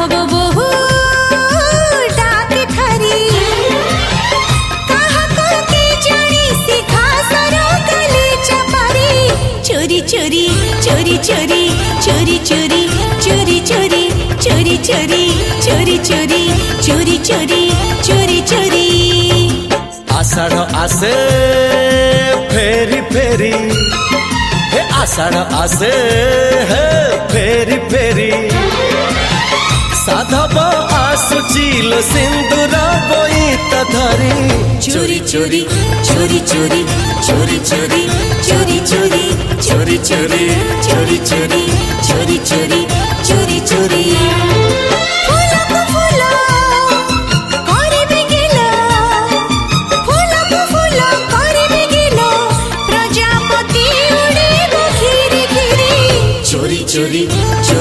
हब बहु डाक ठारी काहको के जानी सिखा सरो गली चपारी चोरी चोरी चोरी चोरी चोरी चोरी चोरी चोरी चोरी चोरी चोरी चोरी चोरी चोरी चोरी चोरी आषाढ़ आसे फेरी फेरी हे आषाढ़ आसे हे फेरी फेरी साधब आसुचिल सिंदूर बोईत धरी चोरी चोरी चोरी चोरी चोरी चोरी चोरी चोरी चोरी चोरी चोरी चोरी चोरी चोरी चोरी चोरी फूलक फूल करिबे गेल फूलक फूल करिबे गेल प्रजापति उड़िब घिरी घिरी चोरी चोरी